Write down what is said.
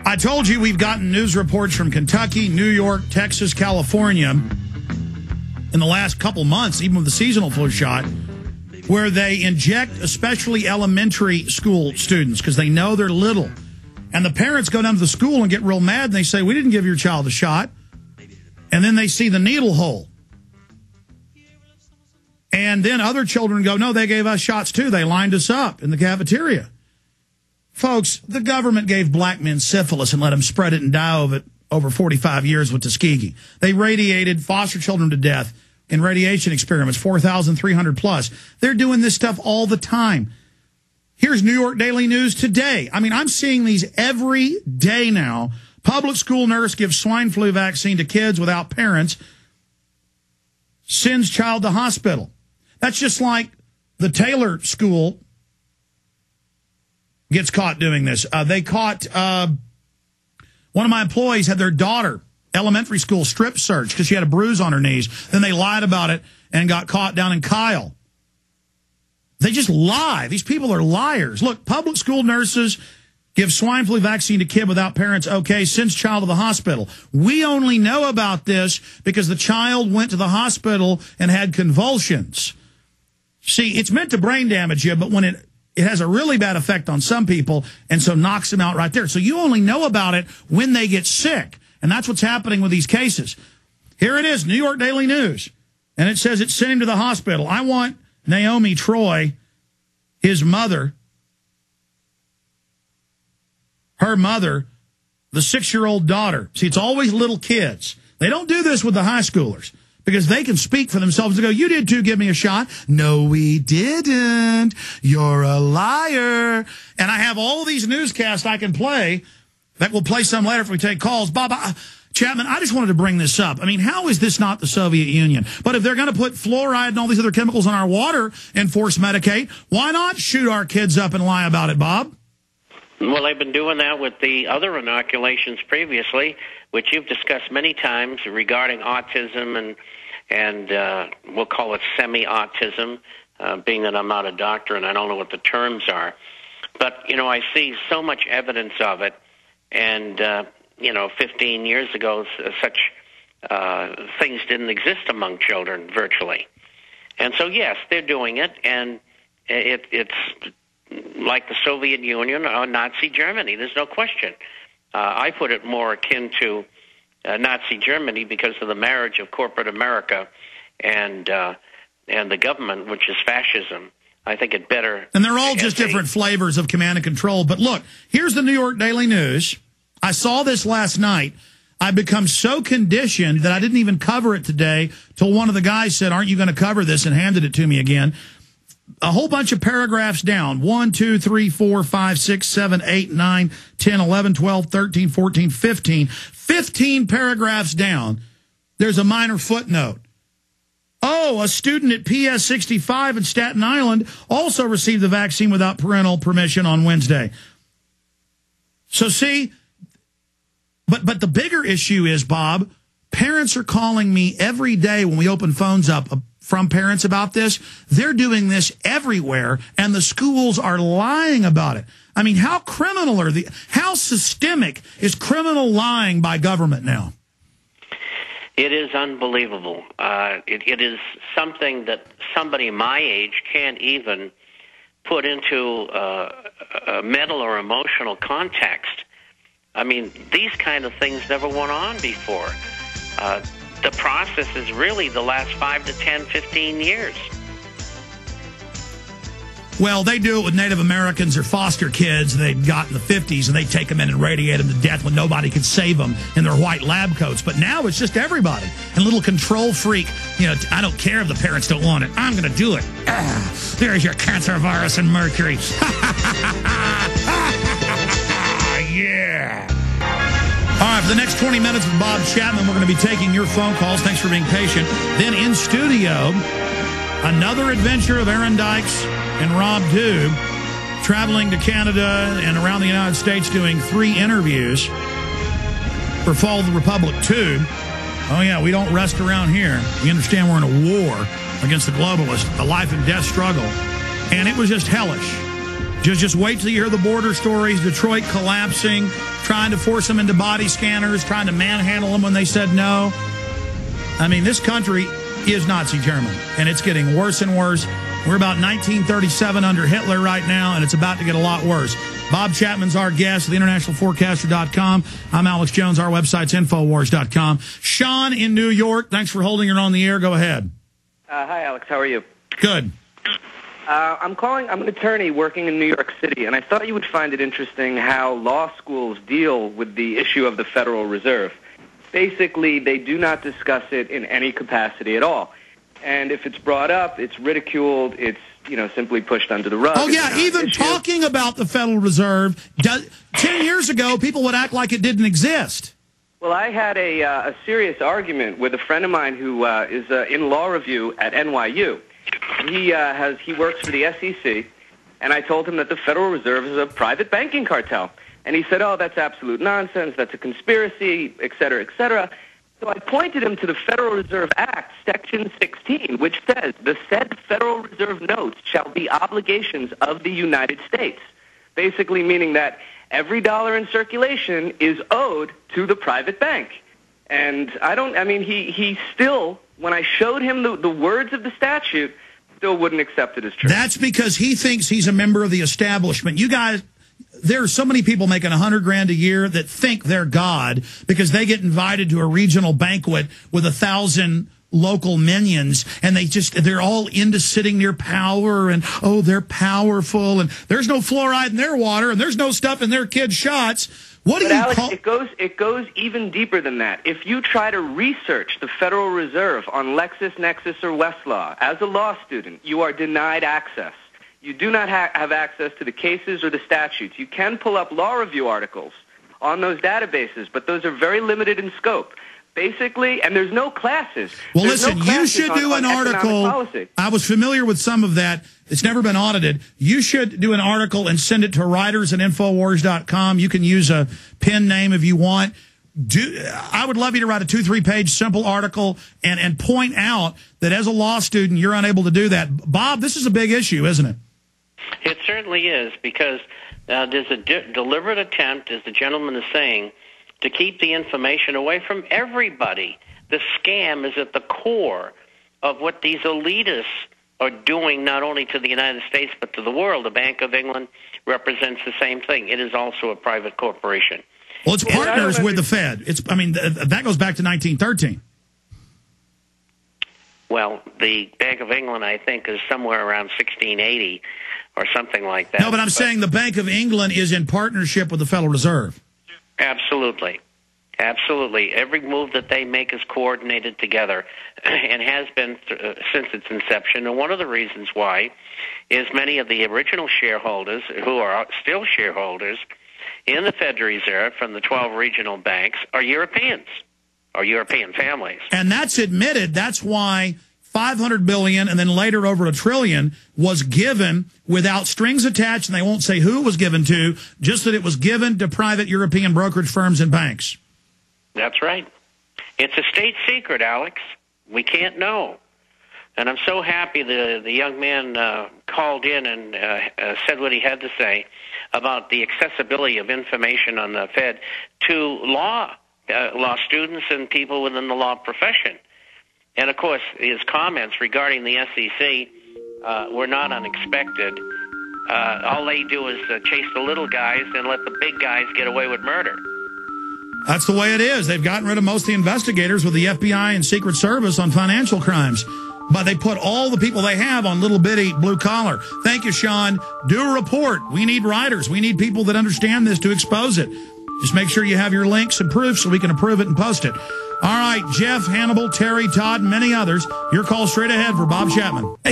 I told you we've gotten news reports from Kentucky, New York, Texas, California in the last couple months, even with the seasonal flu shot, where they inject especially elementary school students because they know they're little. And the parents go down to the school and get real mad and they say, we didn't give your child a shot. And then they see the needle hole. And then other children go, no, they gave us shots too. They lined us up in the cafeteria. Folks, the government gave black men syphilis and let them spread it and die of it over 45 years with Tuskegee. They radiated foster children to death in radiation experiments, 4,300 plus. They're doing this stuff all the time. Here's New York Daily News today. I mean, I'm seeing these every day now. Public school nurse gives swine flu vaccine to kids without parents, sends child to hospital. That's just like the Taylor School gets caught doing this. They caught one of my employees had their daughter, elementary school, strip searched because she had a bruise on her knees. Then they lied about it and got caught down in Kyle. They just lie. These people are liars. Look, public school nurses give swine flu vaccine to kid without parents. Okay, sends child to the hospital. We only know about this because the child went to the hospital and had convulsions. See, it's meant to brain damage you, but when it has a really bad effect on some people, and so knocks them out right there. So you only know about it when they get sick, and that's what's happening with these cases. Here it is, New York Daily News, and it says it sent him to the hospital. I want Naomi Troy, his mother, her mother, the 6-year-old daughter. See, it's always little kids. They don't do this with the high schoolers because they can speak for themselves and go, you did too, give me a shot. No, we didn't. You're a liar. And I have all these newscasts I can play that will play some later if we take calls. Bob, Chapman, I just wanted to bring this up. I mean, how is this not the Soviet Union? But if they're going to put fluoride and all these other chemicals in our water and force medicate, why not shoot our kids up and lie about it, Bob? Well, they've been doing that with the other inoculations previously, which you've discussed many times regarding autism and we'll call it semi-autism, being that I'm not a doctor and I don't know what the terms are. But, you know, I see so much evidence of it. And, 15 years ago, such things didn't exist among children virtually. And so, yes, they're doing it, and it's like the Soviet Union or Nazi Germany. There's no question. I put it more akin to Nazi Germany because of the marriage of corporate America and the government, which is fascism. I think it better. And they're all just different flavors of command and control. But look, here's the New York Daily News. I saw this last night. I've become so conditioned that I didn't even cover it today till one of the guys said, aren't you going to cover this, and handed it to me again. A whole bunch of paragraphs down, 1, 2, 3, 4, 5, 6, 7, 8, 9, 10, 11, 12, 13, 14, 15. 15 paragraphs down, there's a minor footnote. Oh, a student at PS 65 in Staten Island also received the vaccine without parental permission on Wednesday. So see, but the bigger issue is, Bob, parents are calling me every day when we open phones up from parents about this. They're doing this everywhere, and the schools are lying about it. I mean, how criminal how systemic is criminal lying by government now? It is unbelievable. It is something that somebody my age can't even put into a mental or emotional context. I mean, these kind of things never went on before. The process is really the last 5 to 10, 15 years. Well, they do it with Native Americans or foster kids they got in the 50s, and they take them in and radiate them to death when nobody could save them in their white lab coats. But now it's just everybody. And little control freak, I don't care if the parents don't want it. I'm going to do it. There's your cancer virus and mercury. Yeah. All right, for the next 20 minutes with Bob Chapman, we're going to be taking your phone calls. Thanks for being patient. Then in studio, another adventure of Aaron Dykes and Rob Dew, traveling to Canada and around the United States doing 3 interviews for Fall of the Republic 2. Oh, yeah, we don't rest around here. We understand we're in a war against the globalists, a life and death struggle. And it was just hellish. Just wait till you hear the border stories, Detroit collapsing, trying to force them into body scanners, trying to manhandle them when they said no. I mean, this country is Nazi Germany, and it's getting worse and worse. We're about 1937 under Hitler right now, and it's about to get a lot worse. Bob Chapman's our guest, theinternationalforecaster.com. I'm Alex Jones. Our website's Infowars.com. Sean in New York, thanks for holding her on the air. Go ahead. Hi, Alex. How are you? Good. I'm calling. I'm an attorney working in New York City, and I thought you would find it interesting how law schools deal with the issue of the Federal Reserve. Basically, they do not discuss it in any capacity at all. And if it's brought up, it's ridiculed, it's, simply pushed under the rug. Oh, yeah, even talking about the Federal Reserve, 10 years ago, people would act like it didn't exist. Well, I had a serious argument with a friend of mine who is in law review at NYU. He works for the SEC, and I told him that the Federal Reserve is a private banking cartel. And he said, oh, that's absolute nonsense, that's a conspiracy, et cetera, et cetera. So I pointed him to the Federal Reserve Act, Section 16, which says, the said Federal Reserve notes shall be obligations of the United States, basically meaning that every dollar in circulation is owed to the private bank. And he still, when I showed him the words of the statute, still wouldn't accept it as true. That's because he thinks he's a member of the establishment. You guys... There are so many people making $100,000 a year that think they're God because they get invited to a regional banquet with 1,000 local minions, and they're all into sitting near power, and oh, they're powerful, and there's no fluoride in their water, and there's no stuff in their kids' shots. What do you Alex, call... It goes even deeper than that. If you try to research the Federal Reserve on LexisNexis or Westlaw as a law student, you are denied access. You do not have access to the cases or the statutes. You can pull up law review articles on those databases, but those are very limited in scope. Basically, and there's no classes. Well, listen, you should do an article. I was familiar with some of that. It's never been audited. You should do an article and send it to writers at Infowars.com. You can use a pen name if you want. I would love you to write a 2-3 page simple article and point out that as a law student, you're unable to do that. Bob, this is a big issue, isn't it? It certainly is, because there's a deliberate attempt, as the gentleman is saying, to keep the information away from everybody. The scam is at the core of what these elitists are doing, not only to the United States, but to the world. The Bank of England represents the same thing. It is also a private corporation. Well, it's partners with the Fed. That goes back to 1913. Well, the Bank of England, I think, is somewhere around 1680 or something like that. No, but I'm saying the Bank of England is in partnership with the Federal Reserve. Absolutely. Absolutely. Every move that they make is coordinated together and has been since its inception. And one of the reasons why is many of the original shareholders, who are still shareholders in the Federal Reserve from the 12 regional banks, are Europeans, or European families. And that's admitted. That's why $500 billion and then later over $1 trillion was given without strings attached, and they won't say who it was given to, just that it was given to private European brokerage firms and banks. That's right. It's a state secret, Alex. We can't know. And I'm so happy the young man called in and said what he had to say about the accessibility of information on the Fed to law students and people within the law profession. And, of course, his comments regarding the SEC were not unexpected. All they do is chase the little guys and let the big guys get away with murder. That's the way it is. They've gotten rid of most of the investigators with the FBI and Secret Service on financial crimes. But they put all the people they have on little bitty blue collar. Thank you, Sean. Do a report. We need writers. We need people that understand this to expose it. Just make sure you have your links and proofs so we can approve it and post it. All right, Jeff, Hannibal, Terry, Todd, and many others. Your call straight ahead for Bob Chapman. Hey.